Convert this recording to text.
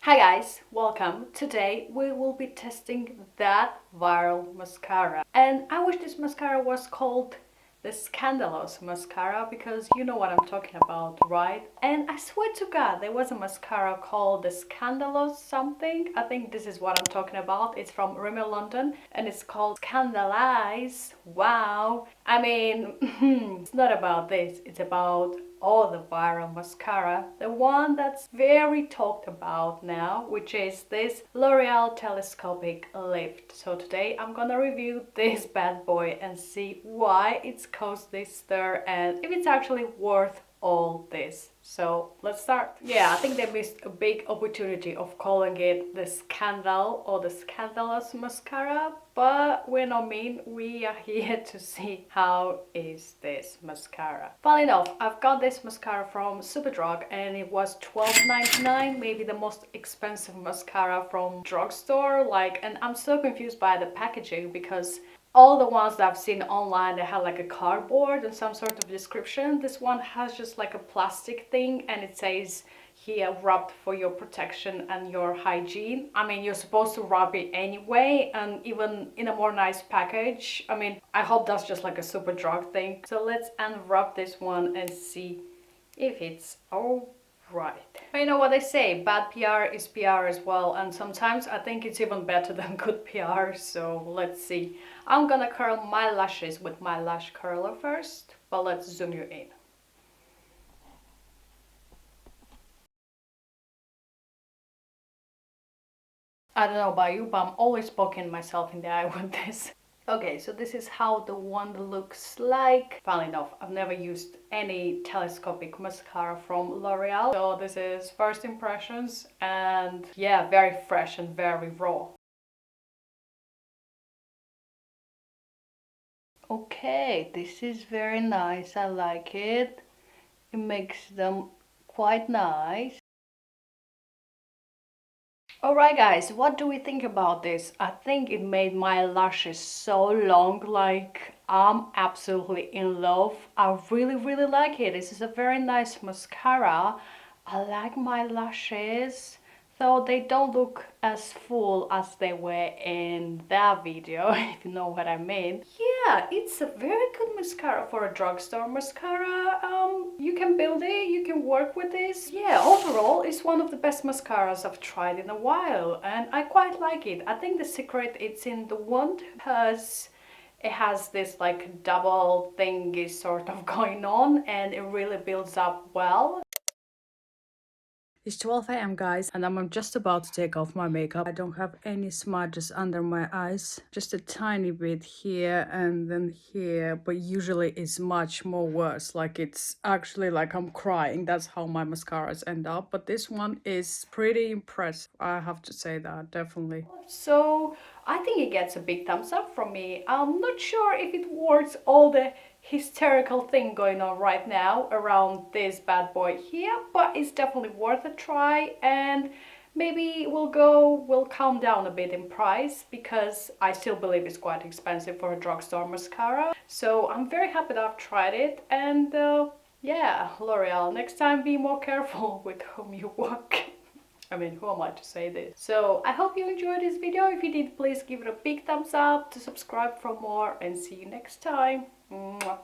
Hi guys, welcome. Today we will be testing that viral mascara. And I wish this mascara was called the Scandalous mascara because you know what I'm talking about, right? And I swear to God, there was a mascara called the Scandalous something. I think this is what I'm talking about. It's from Rimmel London and it's called Scandalize. Wow. I mean, it's not about this. It's about all the viral mascara, the one that's very talked about now, which is this L'Oreal Telescopic Lift. So today I'm gonna review this bad boy and see why it's caused this stir and if it's actually worth all this. So let's start. Yeah, I think they missed a big opportunity of calling it the Scandal or the Scandalous mascara, but we're not mean. We are here to see how is this mascara. Funnily enough, I've got this mascara from Superdrug and it was $12.99, maybe the most expensive mascara from drugstore. And I'm so confused by the packaging because all the ones that I've seen online, they have like a cardboard and some sort of description. This one has just like a plastic thing and it says here rubbed for your protection and your hygiene. I mean, you're supposed to rub it anyway, and even in a more nice package. I mean, I hope that's just like a Superdrug thing. So let's unwrap this one and see if it's all right. You know what they say, bad PR is PR as well, and sometimes I think it's even better than good PR, so let's see. I'm gonna curl my lashes with my lash curler first, but let's zoom you in. I don't know about you, but I'm always poking myself in the eye with this. Okay, so this is how the wand looks like. Funnily enough, I've never used any telescopic mascara from L'Oreal. So this is first impressions and yeah, very fresh and very raw. Okay, this is very nice. I like it. It makes them quite nice. Alright guys, what do we think about this? I think it made my lashes so long, like I'm absolutely in love. I really like it. This is a very nice mascara. I like my lashes, though they don't look as full as they were in that video, if you know what I mean. Yeah, it's a very good mascara for a drugstore mascara. You can build it, you can work with this. Yeah, overall, it's one of the best mascaras I've tried in a while, and I quite like it. I think the secret it's in the wand because it has this like double thingy sort of going on and it really builds up well. It's 12 a.m. guys and I'm just about to take off my makeup. I don't have any smudges under my eyes, just a tiny bit here and then here, but usually it's much more worse. Like it's actually like I'm crying. That's how my mascaras end up, but this one is pretty impressive. I have to say that, definitely. So I think it gets a big thumbs up from me. I'm not sure if it works all the hysterical thing going on right now around this bad boy here, but it's definitely worth a try, and maybe we'll calm down a bit in price because I still believe it's quite expensive for a drugstore mascara. So I'm very happy that I've tried it, and yeah, L'Oreal, next time be more careful with whom you work. I mean, who am I to say this? So I hope you enjoyed this video. If you did, please give it a big thumbs up, to subscribe for more, and see you next time. Mwah.